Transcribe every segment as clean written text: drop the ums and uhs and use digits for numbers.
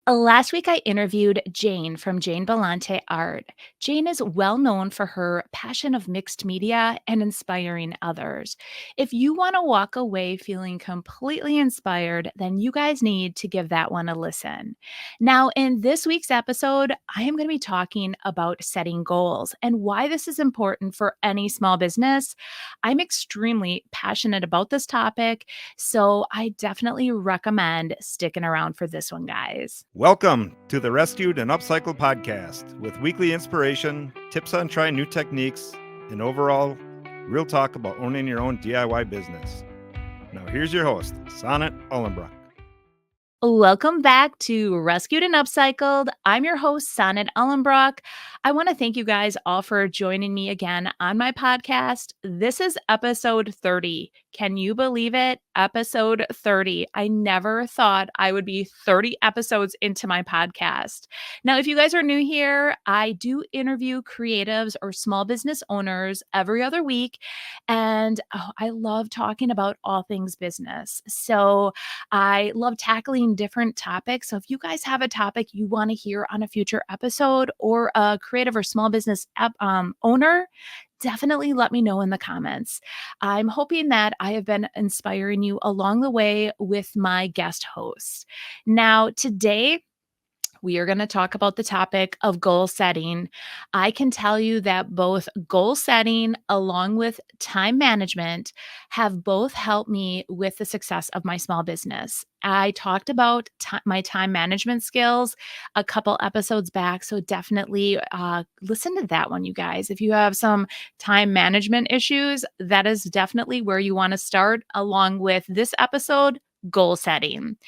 Last week, I interviewed Jane from Jane Belante Art. Jane is well known for her passion of mixed media and inspiring others. If you want to walk away feeling completely inspired, then you guys need to give that one a listen. Now, in this week's episode, I am going to be talking about setting goals and why this is important for any small business. I'm extremely passionate about this topic, so I definitely recommend sticking around for this one, guys. Welcome to the Rescued and Upcycled podcast with weekly inspiration, tips on trying new techniques, and overall real talk about owning your own DIY business. Now, here's your host, Sonnet Ullenbrock. Welcome back to Rescued and Upcycled. I'm your host, Sonnet Ullenbrock. I want to thank you guys all for joining me again on my podcast. This is episode 30. Can you believe it? Episode 30. I never thought I would be 30 episodes into my podcast. Now, if you guys are new here, I do interview creatives or small business owners every other week. And I love talking about all things business. So I love tackling different topics. So if you guys have a topic you want to hear on a future episode or a creative or small business owner, definitely let me know in the comments. I'm hoping that I have been inspiring you along the way with my guest hosts. Now, today, we are going to talk about the topic of goal setting. I can tell you that both goal setting along with time management have both helped me with the success of my small business. I talked about my time management skills a couple episodes back, so definitely listen to that one, you guys. If you have some time management issues, that is definitely where you want to start, along with this episode, goal setting.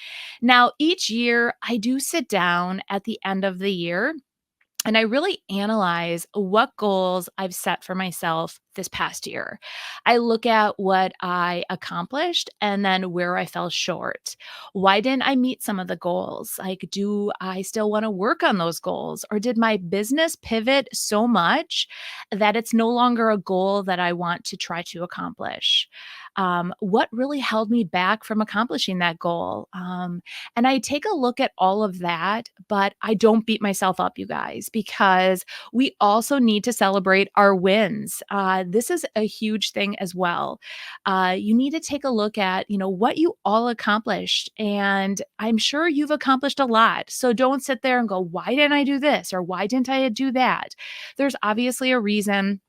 Now, each year I do sit down at the end of the year and I really analyze what goals I've set for myself this past year. I look at what I accomplished and then where I fell short. Why didn't I meet some of the goals? Like, do I still want to work on those goals? Or did my business pivot so much that it's no longer a goal that I want to try to accomplish? What really held me back from accomplishing that goal? And I take a look at all of that, but I don't beat myself up, you guys, because we also need to celebrate our wins. This is a huge thing as well. You need to take a look at, what you all accomplished. And I'm sure you've accomplished a lot. So don't sit there and go, why didn't I do this? Or why didn't I do that? There's obviously a reason.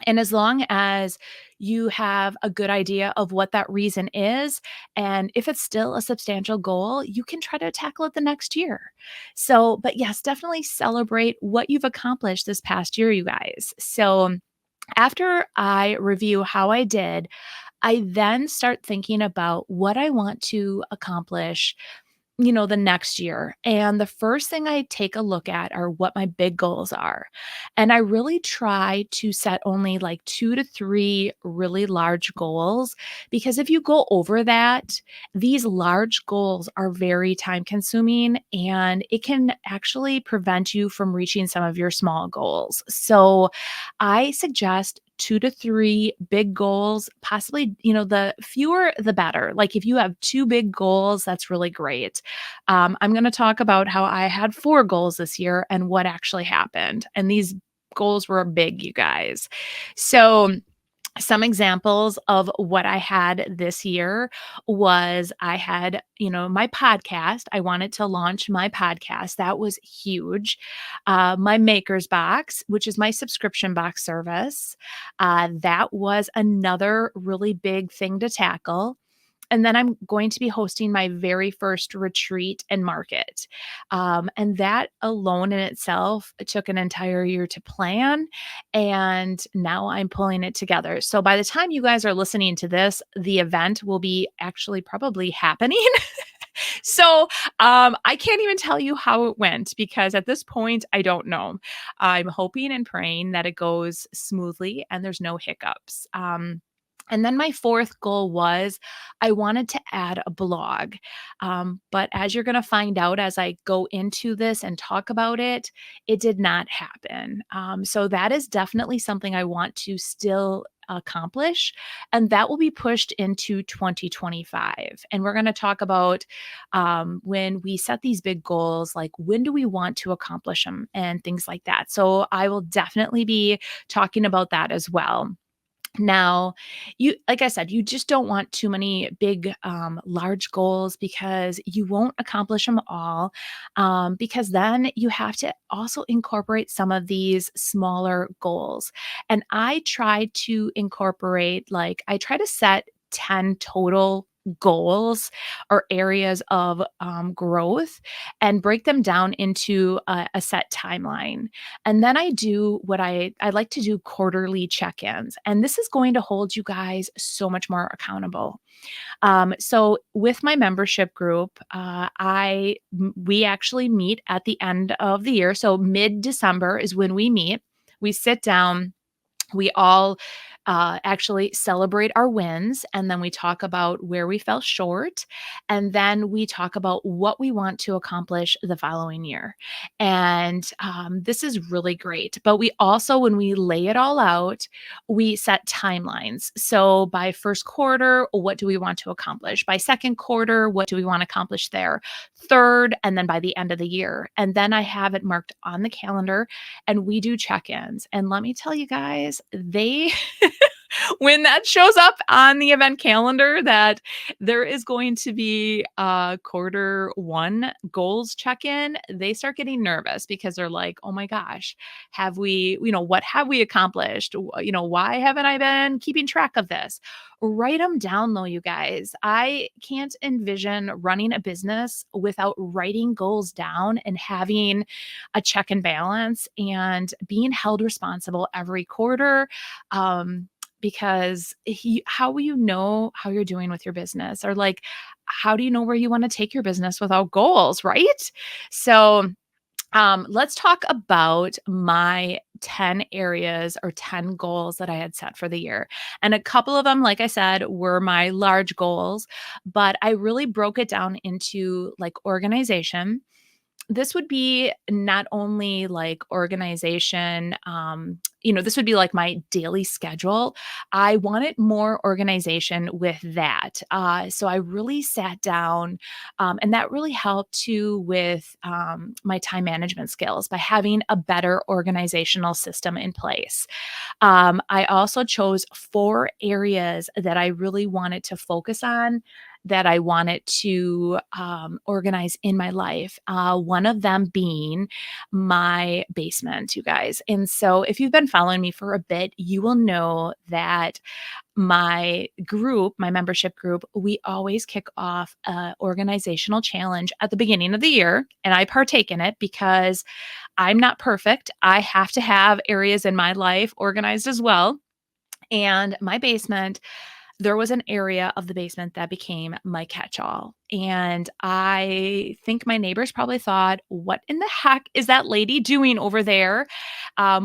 And as long as you have a good idea of what that reason is, and if it's still a substantial goal, you can try to tackle it the next year. So, but yes, definitely celebrate what you've accomplished this past year, you guys. So, after I review how I did, I then start thinking about what I want to accomplish the next year. And the first thing I take a look at are what my big goals are. And I really try to set only like 2 to 3 really large goals, because if you go over that, these large goals are very time consuming and it can actually prevent you from reaching some of your small goals. So I suggest 2 to 3 big goals, possibly, the fewer the better. Like if you have 2 big goals, that's really great. I'm going to talk about how I had 4 goals this year and what actually happened. And these goals were big, you guys. So, some examples of what I had this year was I had, my podcast. I wanted to launch my podcast. That was huge. My Makers Box, which is my subscription box service. That was another really big thing to tackle. And then I'm going to be hosting my very first retreat and market. And that alone in itself took an entire year to plan. And now I'm pulling it together. So by the time you guys are listening to this, the event will be actually probably happening. So I can't even tell you how it went because at this point, I don't know. I'm hoping and praying that it goes smoothly and there's no hiccups. And then my fourth goal was I wanted to add a blog. But as you're going to find out as I go into this and talk about it, it did not happen. So that is definitely something I want to still accomplish. And that will be pushed into 2025. And we're going to talk about when we set these big goals, like when do we want to accomplish them and things like that. So I will definitely be talking about that as well. Now, like I said, you just don't want too many big, large goals because you won't accomplish them all. Because then you have to also incorporate some of these smaller goals. And I try to incorporate, like, I try to set 10 total goals or areas of growth and break them down into a set timeline. And then I do what I like to do quarterly check-ins. And this is going to hold you guys so much more accountable. So with my membership group, we actually meet at the end of the year. So mid-December is when we meet. We sit down, we all actually celebrate our wins, and then we talk about where we fell short, and then we talk about what we want to accomplish the following year. And this is really great. But we also, when we lay it all out, we set timelines. So by first quarter, what do we want to accomplish? By second quarter, what do we want to accomplish there? Third, and then by the end of the year. And then I have it marked on the calendar and we do check-ins. And let me tell you guys, they when that shows up on the event calendar that there is going to be a quarter one goals check-in, they start getting nervous because they're like, "Oh my gosh, have we, what have we accomplished? Why haven't I been keeping track of this?" Write them down though, you guys. I can't envision running a business without writing goals down and having a check and balance and being held responsible every quarter. Because how will you know how you're doing with your business? Or like, how do you know where you want to take your business without goals, right? So let's talk about my 10 areas or 10 goals that I had set for the year. And a couple of them, like I said, were my large goals, but I really broke it down into like organization. This would be not only like organization, this would be like my daily schedule. I wanted more organization with that. So I really sat down, and that really helped too with my time management skills by having a better organizational system in place. I also chose 4 areas that I really wanted to focus on, that I wanted to organize in my life. One of them being my basement, you guys. And so, if you've been following me for a bit, you will know that my group, my membership group, we always kick off a organizational challenge at the beginning of the year, and I partake in it because I'm not perfect. I have to have areas in my life organized as well. And my basement, there was an area of the basement that became my catch-all. And I think my neighbors probably thought, "What in the heck is that lady doing over there?"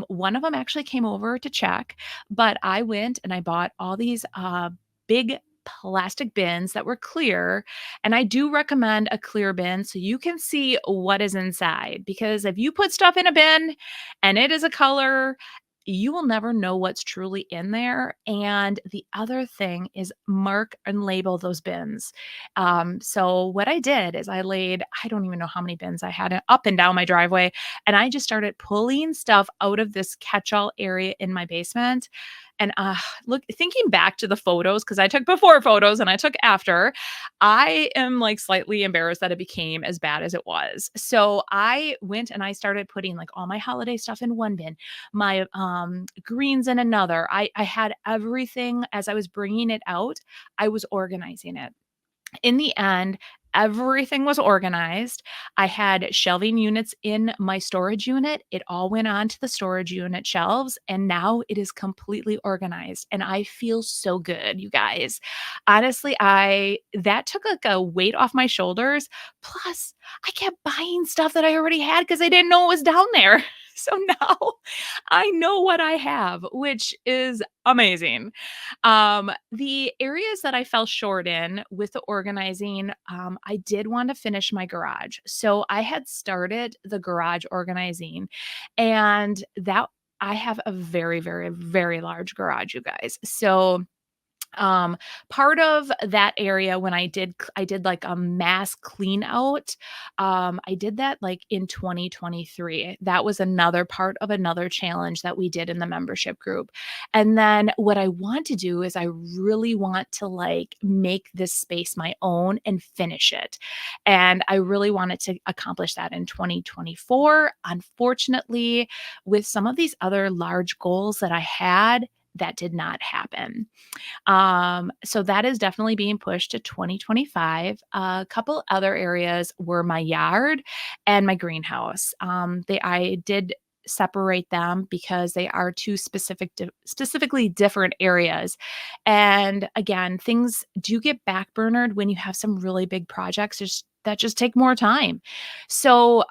One of them actually came over to check, but I went and I bought all these big plastic bins that were clear. And I do recommend a clear bin so you can see what is inside. Because if you put stuff in a bin and it is a color, you will never know what's truly in there. And the other thing is mark and label those bins. So what I did is I laid, I don't even know how many bins I had up and down my driveway. And I just started pulling stuff out of this catch-all area in my basement. And look, thinking back to the photos, because I took before photos and I took after, I am like slightly embarrassed that it became as bad as it was. So I went and I started putting like all my holiday stuff in one bin, my greens in another. I had everything. As I was bringing it out, I was organizing it. In the end, everything was organized. I had shelving units in my storage unit. It all went on to the storage unit shelves, and now it is completely organized. And I feel so good, you guys. Honestly, I that took like a weight off my shoulders. Plus, I kept buying stuff that I already had because I didn't know it was down there. So now I know what I have, which is amazing. The areas that I fell short in with the organizing, I did want to finish my garage. So I had started the garage organizing, and that I have a very, very, very large garage, you guys. So um, part of that area when I did like a mass clean out, I did that like in 2023. That was another part of another challenge that we did in the membership group. And then what I want to do is I really want to like make this space my own and finish it. And I really wanted to accomplish that in 2024. Unfortunately, with some of these other large goals that I had, that did not happen. So that is definitely being pushed to 2025. A couple other areas were my yard and my greenhouse. I did separate them because they are two specifically different areas. And again, things do get backburnered when you have some really big projects that just take more time. So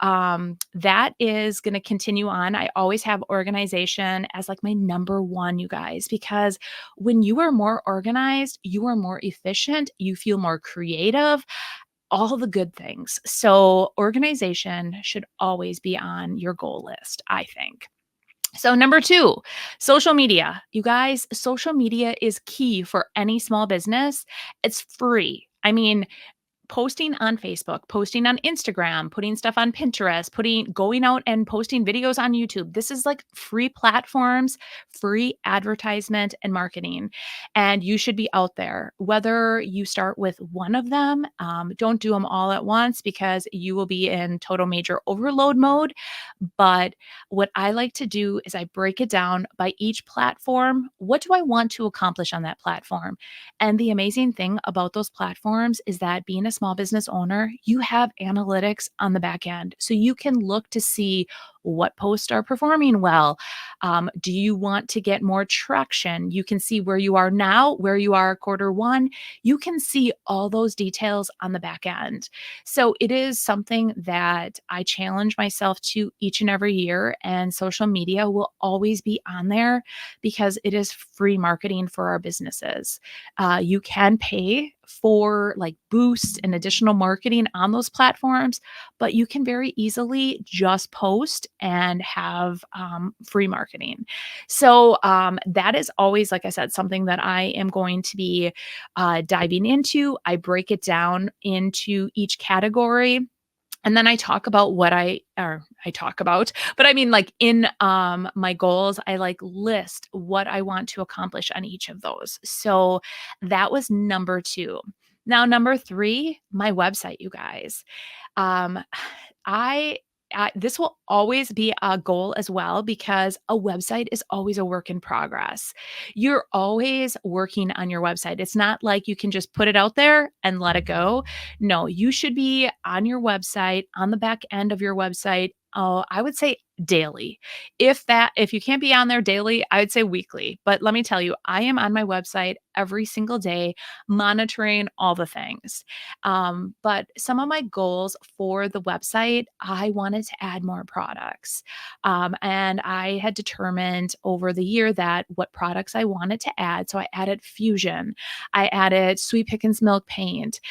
that is going to continue on. I always have organization as like my number one, you guys, because when you are more organized, you are more efficient, you feel more creative, all the good things. So, organization should always be on your goal list, I think. So, number two, social media. You guys, social media is key for any small business. It's free. I mean, posting on Facebook, posting on Instagram, putting stuff on Pinterest, going out and posting videos on YouTube. This is like free platforms, free advertisement and marketing. And you should be out there. Whether you start with one of them, don't do them all at once because you will be in total major overload mode. But what I like to do is I break it down by each platform. What do I want to accomplish on that platform? And the amazing thing about those platforms is that being a small business owner, you have analytics on the back end. So you can look to see what posts are performing well. Do you want to get more traction? You can see where you are now, where you are quarter one. You can see all those details on the back end. So it is something that I challenge myself to each and every year. And social media will always be on there because it is free marketing for our businesses. You can pay for like boosts and additional marketing on those platforms, but you can very easily just post and have free marketing. So that is always, like I said, something that I am going to be diving into. I break it down into each category. And then I talk about but I mean like in my goals, I like list what I want to accomplish on each of those. So that was number two. Now, number three, my website, you guys. Um, I this will always be a goal as well because a website is always a work in progress. You're always working on your website. It's not like you can just put it out there and let it go. No, you should be on your website, on the back end of your website. Oh, I would say daily. If you can't be on there daily, I would say weekly. But let me tell you, I am on my website every single day, monitoring all the things. But some of my goals for the website, I wanted to add more products. And I had determined over the year that what products I wanted to add. So I added Fusion, I added Sweet Pickins Milk Paint.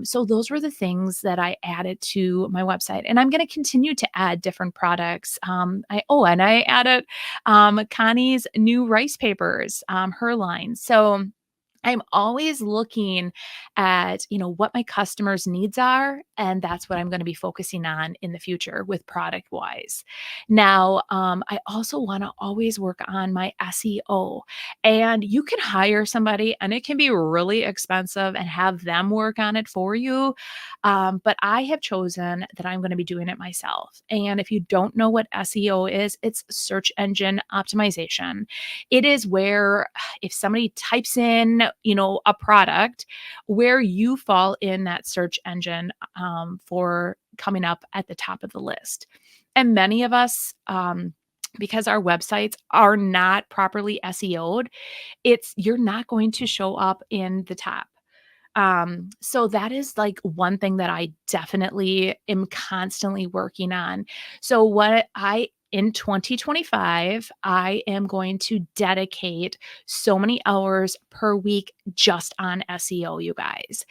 So those were the things that I added to my website. And I'm going to continue to add different products. And I added Connie's new rice papers, her line. So I'm always looking at, what my customers' needs are, and that's what I'm going to be focusing on in the future with product wise. Now, I also want to always work on my SEO, and you can hire somebody, and it can be really expensive, and have them work on it for you. But I have chosen that I'm going to be doing it myself. And if you don't know what SEO is, it's search engine optimization. It is where if somebody types in, a product, where you fall in that search engine for coming up at the top of the list. And many of us, because our websites are not properly SEO'd, you're not going to show up in the top. So that is like one thing that I definitely am constantly working on. So what in 2025, I am going to dedicate so many hours per week just on SEO, you guys.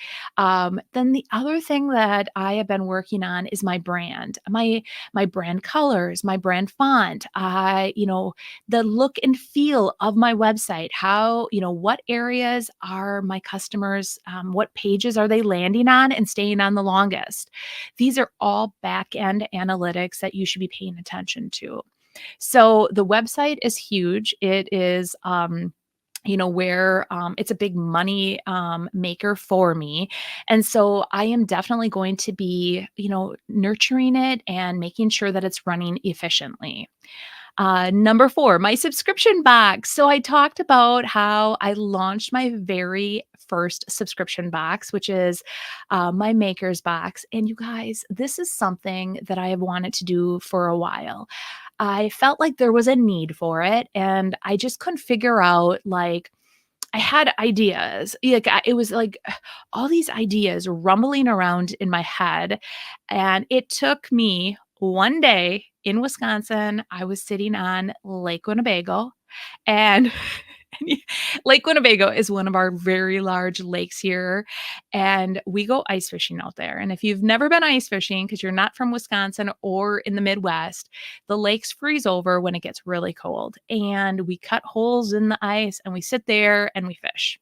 Then the other thing that I have been working on is my brand, my brand colors, my brand font. The look and feel of my website. How what areas are my customers? What pages are they landing on and staying on the longest? These are all back end analytics that you should be paying attention to. So the website is huge. It is, where it's a big money maker for me. And so I am definitely going to be, nurturing it and making sure that it's running efficiently. Number four, my subscription box. So I talked about how I launched my very first subscription box, which is my Maker's Box. And you guys, this is something that I have wanted to do for a while. I felt like there was a need for it, and I just couldn't figure out like I had ideas. It was like all these ideas rumbling around in my head. And it took me one day in Wisconsin. I was sitting on Lake Winnebago, and Lake Winnebago is one of our very large lakes here, and we go ice fishing out there. And if you've never been ice fishing because you're not from Wisconsin or in the Midwest, the lakes freeze over when it gets really cold. And we cut holes in the ice and we sit there and we fish.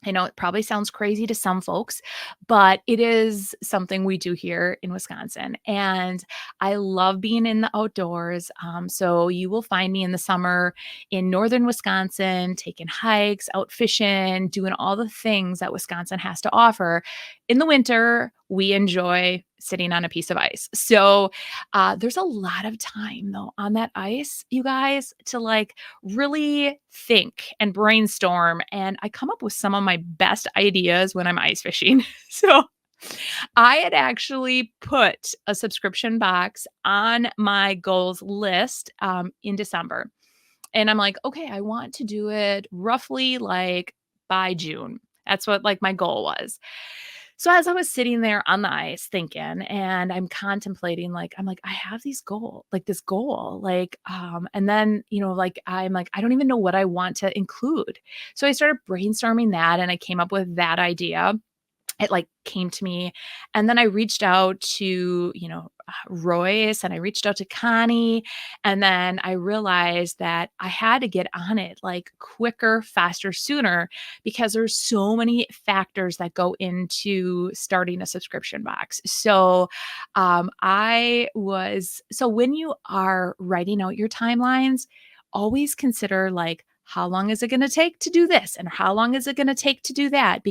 I know it probably sounds crazy to some folks, but it is something we do here in Wisconsin. And I love being in the outdoors. So you will find me in the summer in northern Wisconsin, taking hikes, out fishing, doing all the things that Wisconsin has to offer. In the winter, we enjoy sitting on a piece of ice. So there's a lot of time though on that ice, you guys, to like really think and brainstorm. And I come up with some of my best ideas when I'm ice fishing. So I had actually put a subscription box on my goals list in December. And I'm like, okay, I want to do it roughly like by June. That's what like my goal was. So as I was sitting there on the ice thinking, and I'm contemplating, like, I'm like, I have this goal, and then, I'm like, I don't even know what I want to include. So I started brainstorming that and I came up with that idea. It like came to me. And then I reached out to, Royce, and I reached out to Connie. And then I realized that I had to get on it like quicker, faster, sooner, because there's so many factors that go into starting a subscription box. So so when you are writing out your timelines, always consider like, how long is it going to take to do this? And how long is it going to take to do that?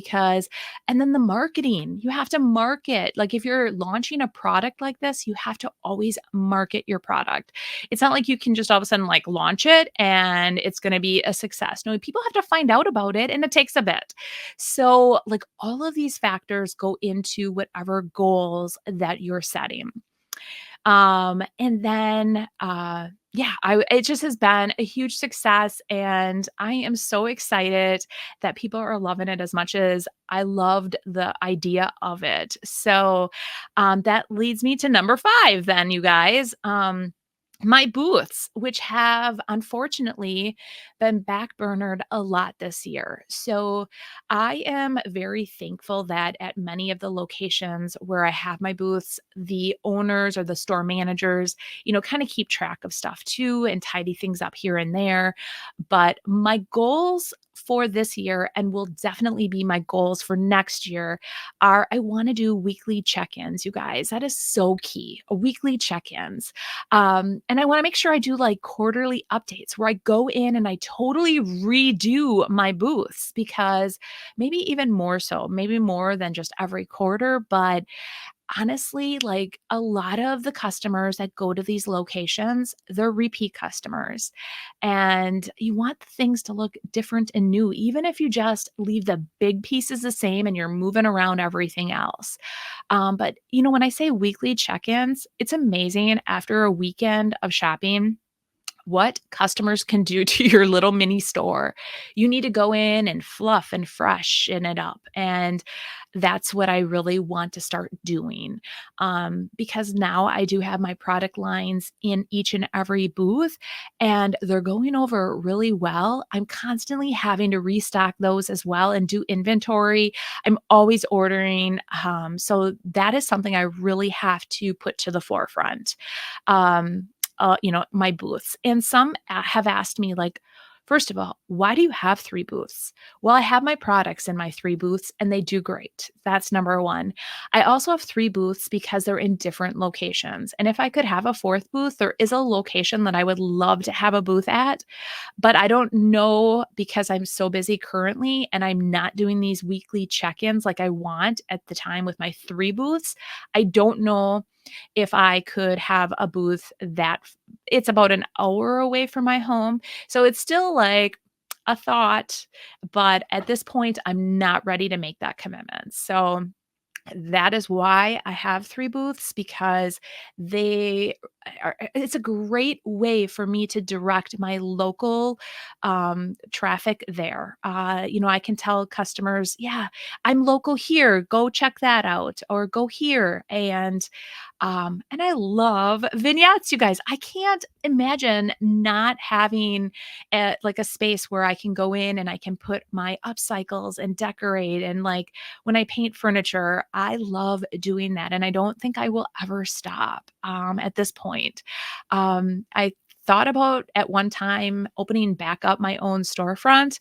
And then the marketing, you have to market. Like if you're launching a product like this, you have to always market your product. It's not like you can just all of a sudden like launch it and it's going to be a success. No, people have to find out about it and it takes a bit. So like all of these factors go into whatever goals that you're setting. And then, it just has been a huge success, and I am so excited that people are loving it as much as I loved the idea of it. So, that leads me to number 5 then, you guys. My booths, which have unfortunately been backburnered a lot this year. So I am very thankful that at many of the locations where I have my booths, the owners or the store managers, kind of keep track of stuff too and tidy things up here and there. But my goals for this year, and will definitely be my goals for next year, are I want to do weekly check ins, you guys. That is so key. Weekly check ins. And I want to make sure I do like quarterly updates where I go in and I totally redo my booths, because maybe even more so, maybe more than just every quarter, but honestly, like a lot of the customers that go to these locations, they're repeat customers. And you want things to look different and new, even if you just leave the big pieces the same and you're moving around everything else. But, when I say weekly check ins, it's amazing after a weekend of shopping what customers can do to your little mini store. You need to go in and fluff and freshen it up. And that's what I really want to start doing, because now I do have my product lines in each and every booth and they're going over really well. I'm constantly having to restock those as well and do inventory. I'm always ordering. So that is something I really have to put to the forefront. My booths. And some have asked me, like, first of all, why do you have three booths? Well, I have my products in my three booths and they do great. That's number one. I also have three booths because they're in different locations. And if I could have a fourth booth, there is a location that I would love to have a booth at, but I don't know because I'm so busy currently and I'm not doing these weekly check ins like I want at the time with my three booths. I don't know if I could have a booth that it's about an hour away from my home. So it's still like a thought, but at this point, I'm not ready to make that commitment. So that is why I have 3 booths because they it's a great way for me to direct my local, traffic there. I can tell customers, "Yeah, I'm local here, go check that out," or "Go here," and I love vignettes, you guys. I can't imagine not having a space where I can go in and I can put my upcycles and decorate and, like, when I paint furniture, I love doing that, and I don't think I will ever stop, at this point. I thought about at one time opening back up my own storefront,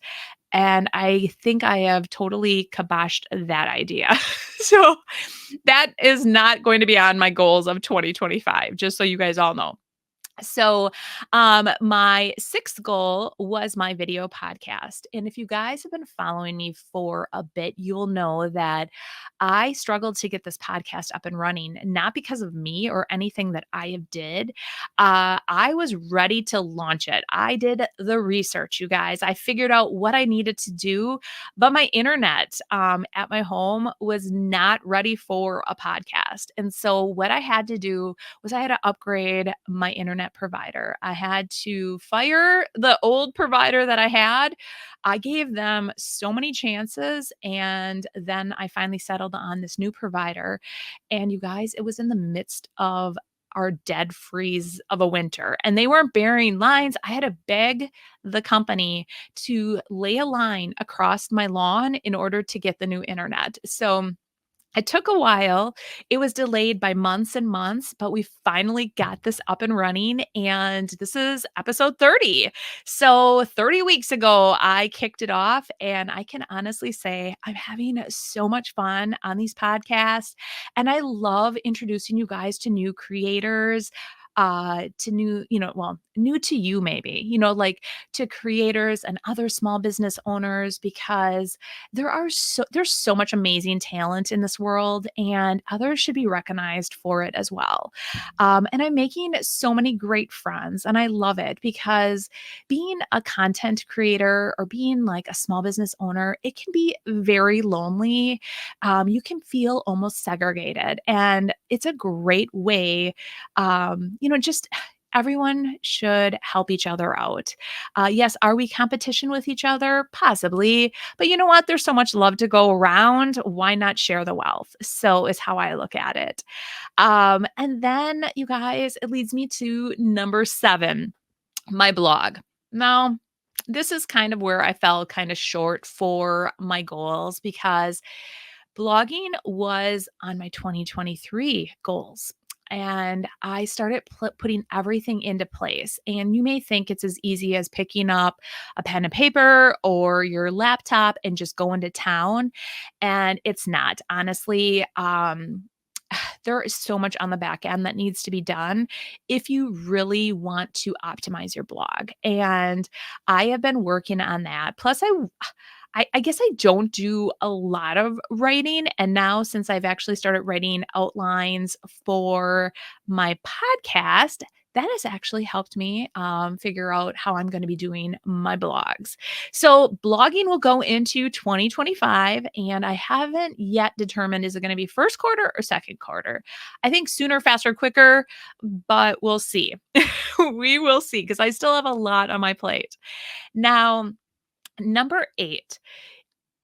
and I think I have totally kiboshed that idea. So, that is not going to be on my goals of 2025, just so you guys all know. So, my sixth goal was my video podcast. And if you guys have been following me for a bit, you'll know that I struggled to get this podcast up and running, not because of me or anything that I have did. I was ready to launch it. I did the research, you guys. I figured out what I needed to do, but my internet at my home was not ready for a podcast. And so, what I had to do was I had to upgrade my internet provider. I had to fire the old provider that I had. I gave them so many chances and then I finally settled on this new provider. And you guys, it was in the midst of our dead freeze of a winter and they weren't burying lines. I had to beg the company to lay a line across my lawn in order to get the new internet. So it took a while. It was delayed by months and months, but we finally got this up and running. And this is episode 30. So, 30 weeks ago, I kicked it off. And I can honestly say I'm having so much fun on these podcasts. And I love introducing you guys to new creators. To new, new to you, maybe, like to creators and other small business owners, because there's so much amazing talent in this world and others should be recognized for it as well. And I'm making so many great friends and I love it because being a content creator or being like a small business owner, it can be very lonely. You can feel almost segregated and it's a great way, just everyone should help each other out. Yes, are we competition with each other? Possibly. But you know what? There's so much love to go around. Why not share the wealth? So is how I look at it. And then, you guys, it leads me to number 7, my blog. Now, this is kind of where I fell kind of short for my goals because blogging was on my 2023 goals. And I started putting everything into place. And you may think it's as easy as picking up a pen and paper or your laptop and just going to town. And it's not. Honestly, there is so much on the back end that needs to be done if you really want to optimize your blog. And I have been working on that. Plus, I guess I don't do a lot of writing. And now, since I've actually started writing outlines for my podcast, that has actually helped me figure out how I'm going to be doing my blogs. So, blogging will go into 2025, and I haven't yet determined is it going to be first quarter or second quarter. I think sooner, faster, quicker, but we'll see. We will see because I still have a lot on my plate. Now, number 8,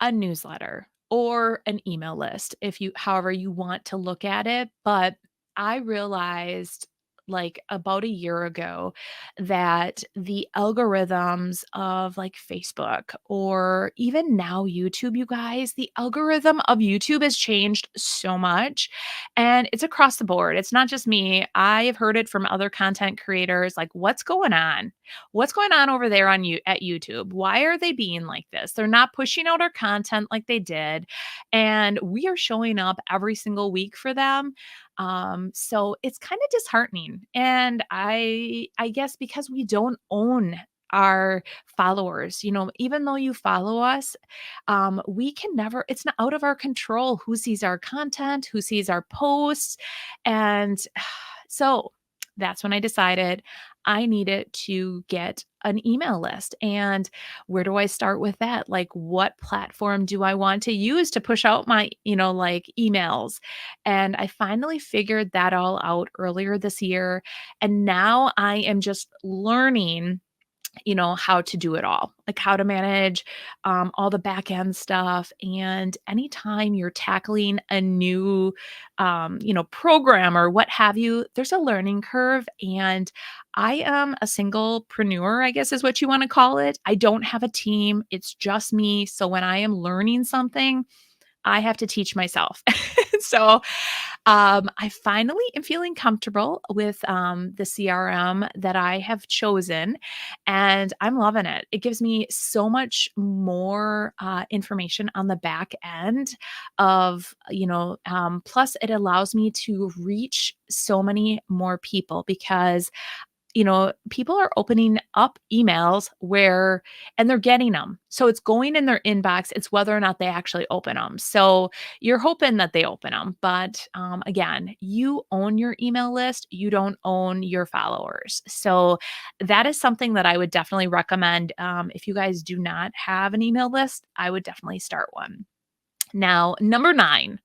a newsletter or an email list, if you however you want to look at it. But I realized like about a year ago that the algorithms of like Facebook or even now YouTube, you guys, the algorithm of YouTube has changed so much, and it's across the board. It's not just me. I have heard it from other content creators, like, what's going on? What's going on over there on you at YouTube? Why are they being like this? They're not pushing out our content like they did, and we are showing up every single week for them. So it's kind of disheartening. And I guess because we don't own our followers, even though you follow us, we can never, it's not out of our control who sees our content, who sees our posts. And so that's when I decided I needed to get an email list. And where do I start with that? Like, what platform do I want to use to push out my, like emails? And I finally figured that all out earlier this year. And now I am just learning how to do it all, like how to manage all the back end stuff. And anytime you're tackling a new, program or what have you, there's a learning curve. And I am a singlepreneur, I guess is what you want to call it. I don't have a team, it's just me. So when I am learning something, I have to teach myself. So I finally am feeling comfortable with the CRM that I have chosen, and I'm loving it. It gives me so much more information on the back end of, plus it allows me to reach so many more people because people are opening up emails and they're getting them. So it's going in their inbox. It's whether or not they actually open them. So you're hoping that they open them. But again, you own your email list. You don't own your followers. So that is something that I would definitely recommend. If you guys do not have an email list, I would definitely start one. Now, number 9,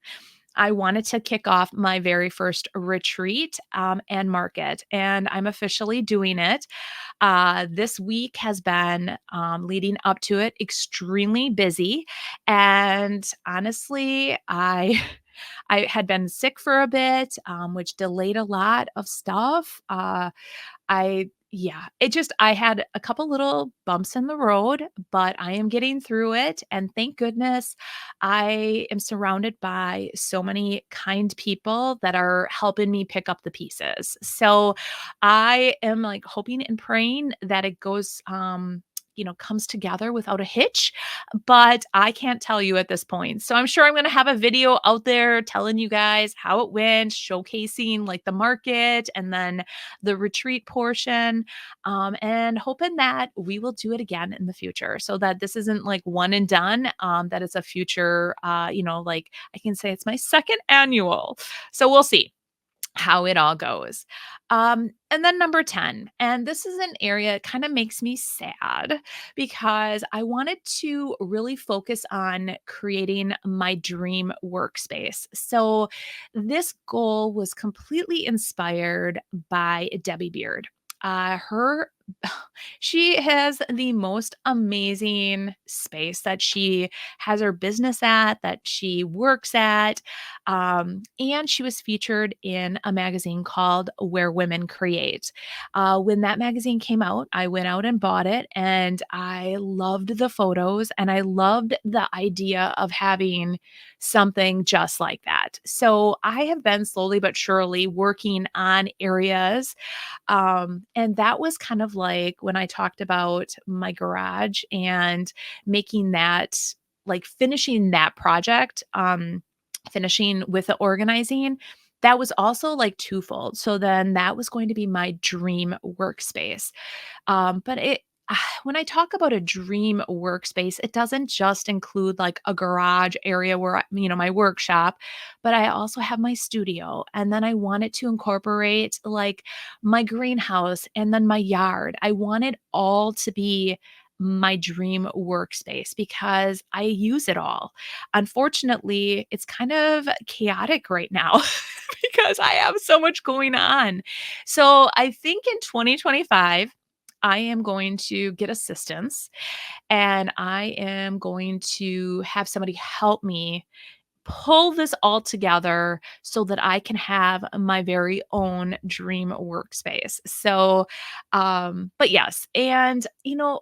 I wanted to kick off my very first retreat and market, and I'm officially doing it. This week has been leading up to it extremely busy, and honestly, I I had been sick for a bit, which delayed a lot of stuff. I had a couple little bumps in the road, but I am getting through it. And thank goodness I am surrounded by so many kind people that are helping me pick up the pieces. So I am like hoping and praying that it goes, comes together without a hitch, but I can't tell you at this point. So I'm sure I'm going to have a video out there telling you guys how it went, showcasing like the market and then the retreat portion, and hoping that we will do it again in the future so that this isn't like one and done, that it's a future, like I can say it's my second annual. So we'll see how it all goes. And then number 10, and this is an area it kind of makes me sad because I wanted to really focus on creating my dream workspace. So this goal was completely inspired by Debbie Beard. Her she has the most amazing space that she has her business at, that she works at. And she was featured in a magazine called Where Women Create. When that magazine came out, I went out and bought it, and I loved the photos and I loved the idea of having something just like that. So I have been slowly but surely working on areas, and that was kind of like when I talked about my garage and making that, like finishing that project, finishing with the organizing. That was also like twofold. So then that was going to be my dream workspace. But when I talk about a dream workspace, it doesn't just include like a garage area where, my workshop, but I also have my studio. And then I want it to incorporate like my greenhouse and then my yard. I want it all to be my dream workspace because I use it all. Unfortunately, it's kind of chaotic right now because I have so much going on. So I think in 2025, I am going to get assistance and I am going to have somebody help me pull this all together so that I can have my very own dream workspace. So, but yes, and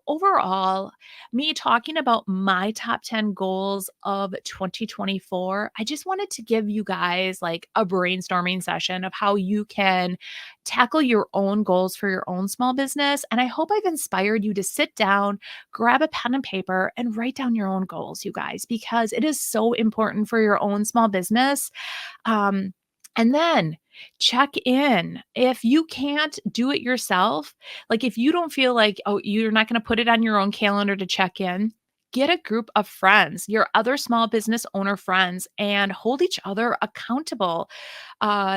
overall, me talking about my top 10 goals of 2024, I just wanted to give you guys like a brainstorming session of how you can tackle your own goals for your own small business. And I hope I've inspired you to sit down, grab a pen and paper, and write down your own goals, you guys, because it is so important for your own small business. And then check in. If you can't do it yourself, like if you don't feel like, oh, you're not going to put it on your own calendar to check in, get a group of friends, your other small business owner friends, and hold each other accountable.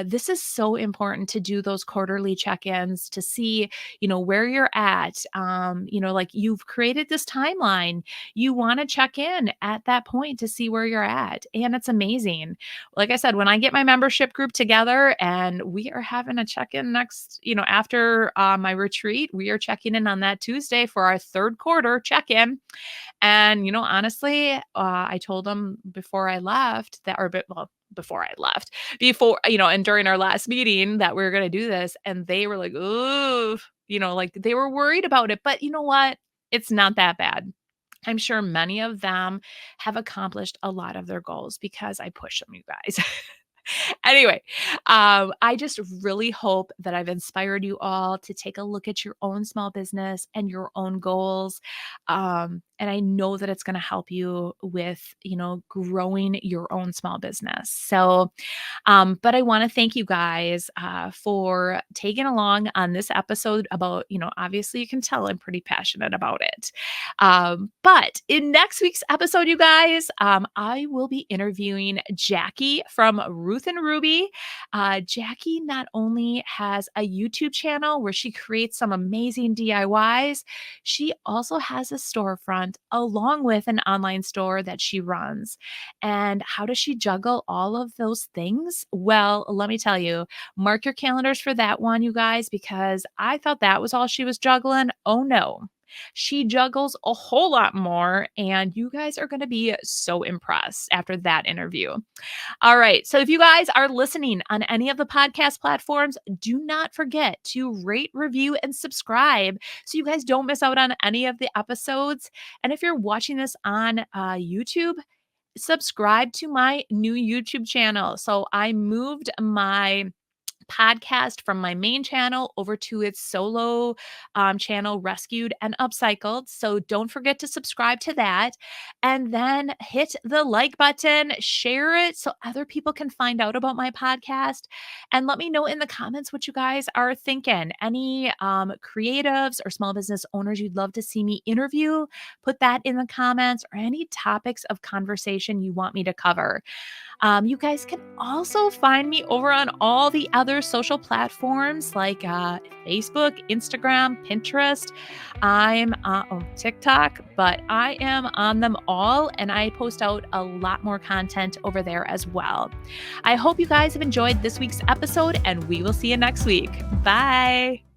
This is so important to do those quarterly check-ins to see, where you're at. Like you've created this timeline. You want to check in at that point to see where you're at. And it's amazing. Like I said, when I get my membership group together and we are having a check-in next, after my retreat, we are checking in on that Tuesday for our third quarter check-in. And, honestly, I told them before I left before I left, and during our last meeting that we were going to do this. And they were like, ooh, like they were worried about it. But you know what? It's not that bad. I'm sure many of them have accomplished a lot of their goals because I push them, you guys. Anyway, I just really hope that I've inspired you all to take a look at your own small business and your own goals. And I know that it's going to help you with, growing your own small business. So, but I want to thank you guys for taking along on this episode about, obviously you can tell I'm pretty passionate about it. But in next week's episode, you guys, I will be interviewing Jackie from Ruth and Ruby. Jackie not only has a YouTube channel where she creates some amazing DIYs, she also has a storefront along with an online store that she runs. And how does she juggle all of those things? Well, let me tell you, mark your calendars for that one, you guys, because I thought that was all she was juggling. Oh no. She juggles a whole lot more, and you guys are going to be so impressed after that interview. All right. So if you guys are listening on any of the podcast platforms, do not forget to rate, review, and subscribe so you guys don't miss out on any of the episodes. And if you're watching this on YouTube, subscribe to my new YouTube channel. So I moved my podcast from my main channel over to its solo channel, Rescued and Upcycled. So don't forget to subscribe to that and then hit the like button, share it so other people can find out about my podcast. And let me know in the comments what you guys are thinking. Any creatives or small business owners you'd love to see me interview, put that in the comments, or any topics of conversation you want me to cover. You guys can also find me over on all the other social platforms like Facebook, Instagram, Pinterest. I'm on TikTok, but I am on them all, and I post out a lot more content over there as well. I hope you guys have enjoyed this week's episode, and we will see you next week. Bye.